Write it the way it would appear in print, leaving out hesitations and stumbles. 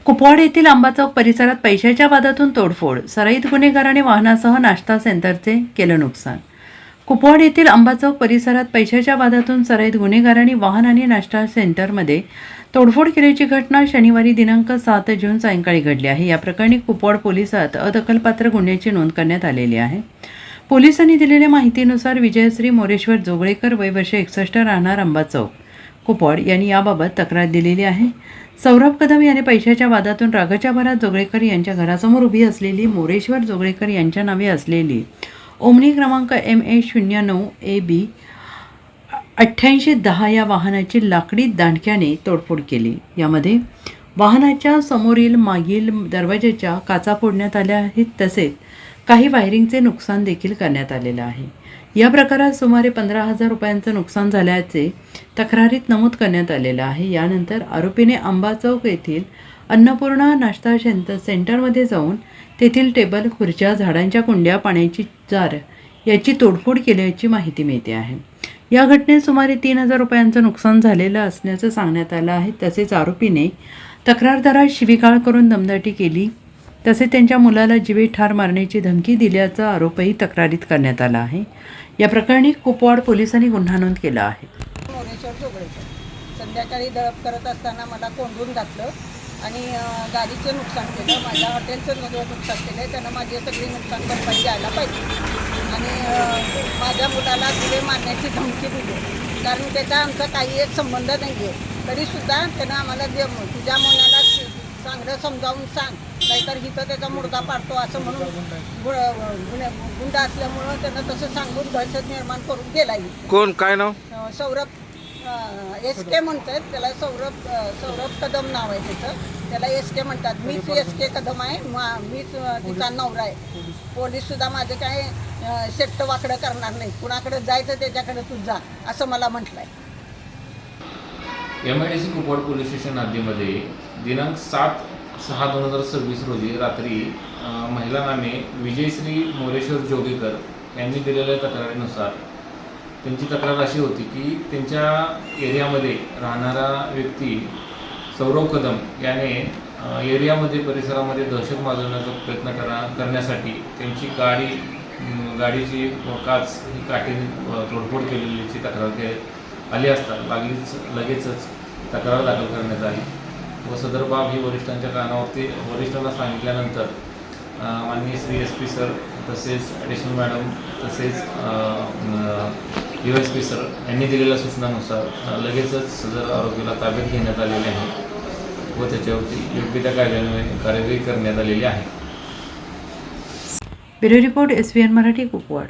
कुपवाड येथील आंबा चौक परिसरात पैशाच्या वादातून तोडफोड, सराईत गुन्हेगाराने वाहनासह नाश्ता सेंटरचे केलं नुकसान. कुपवाड येथील आंबा चौक परिसरात पैशाच्या वादातून सराईत गुन्हेगारांनी वाहन आणि नाश्ता सेंटरमध्ये तोडफोड केल्याची घटना शनिवारी दिनांक 7 जून सायंकाळी घडली आहे. या प्रकरणी कुपवाड पोलिसात अदखलपात्र गुन्ह्याची नोंद करण्यात आलेली आहे. पोलिसांनी दिलेल्या माहितीनुसार विजयश्री मोरेश्वर जोगळेकर वय वर्ष 61 राहणार आंबा चौक कुपवाड यांनी याबाबत तक्रार दिलेली आहे. सौरभ कदम याने पैशाच्या वादातून रागाच्या भरात जोगळेकर यांच्या घरासमोर उभी असलेली मोरेश्वर जोगळेकर यांच्या नावे असलेली ओमनी क्रमांक MA09AB 8810 या वाहनाची लाकडी दांडक्याने तोडफोड केली. यामध्ये वाहनाच्या समोरील मागील दरवाजाच्या काचा फोडण्यात आल्या आहेत, तसेच काही वायरिंगचे नुकसान देखील करण्यात आलेलं आहे. या प्रकारात सुमारे 15,000 रुपयांचं नुकसान झाल्याचे तक्रारीत नमूद करण्यात आलेलं आहे. यानंतर आरोपीने आंबा चौक येथील अन्नपूर्णा नाश्ता सेंटरमध्ये जाऊन तेथील टेबल, खुर्च्या, झाडांच्या कुंड्या, पाण्याची जार याची तोडफोड केल्याची माहिती मिळते आहे. या घटनेत सुमारे 3,000 रुपयांचं नुकसान झालेलं असल्याचं सांगण्यात आलं आहे. तसेच आरोपीने तक्रारदारास शिवीगाळ करून दमदाटी केली, तसेच त्यांच्या मुलाला जीवे ठार मारण्याची धमकी दिल्याचा आरोपही तक्रारीत करण्यात आला आहे. या प्रकरणी कुपवाड पोलिसांनी गुन्हा नोंद केला आहे. मोरेश्वर जोगळेकर संध्याकाळी दळप करत असताना मला कोंडून घातलं आणि गाडीचं नुकसान केलं, माझ्या हॉटेलचं नुकसान केलं. त्यानं माझी सगळी नुकसान भरपाई द्यायला पाहिजे आणि माझ्या मुलाला जीवे मारण्याची धमकी दिली, कारण त्याचा आमचा काही एक संबंध नाही आहे. तरीसुद्धा त्यानं आम्हाला तुझ्या मुलाला चांगलं समजावून सांग, नाहीतर इथं त्याचा मुर्दा पाडतो असं म्हणून गुंड असल्यामुळं त्यानं तसं सांगून दहशत निर्माण करून गेला. कोण, काय नाव? सौरभ SK म्हणतात त्याला. सौरभ कदम नाव आहे त्याचं. त्याला SK म्हणतात. मीच SK कदम आहे, मीच तिचा नवरा आहे. पोलीससुद्धा माझं काय शेट्ट वाकडं करणार नाही, कुणाकडे जायचं त्याच्याकडे तू जा असं मला म्हटलं आहे. MIDC कुपवाड पोलीस स्टेशन हद्दीमध्ये दिनांक 7/6/2026 रोजी रात्री महिला नामे विजयश्री मोरेश्वर जोगेकर यांनी दिलेल्या तक्रारीनुसार त्यांची तक्रार अशी होती की त्यांच्या एरियामध्ये राहणारा व्यक्ती सौरभ कदम याने एरियामध्ये परिसरामध्ये दहशत माजवण्याचा प्रयत्न करण्यासाठी त्यांची गाडीची काच ही काठीने तोडफोड केलेलीची तक्रार आली असता लगेचच तक्रार दाखल करण्यात आली व सदर बाब ही वरिष्ठांच्या कानावरती वरिष्ठांना सांगितल्यानंतर माननीय श्री SP सर, तसेच ॲडिशनल मॅडम, तसेच USP सर यांनी दिलेल्या सूचनानुसार लगेचच सदर आरोपीला ताब्यात घेण्यात आलेले आहे व त्याच्यावरती योग्य त्या कार्यवाही करण्यात आलेली आहे. Bureau report SVN Marathi Kupwad.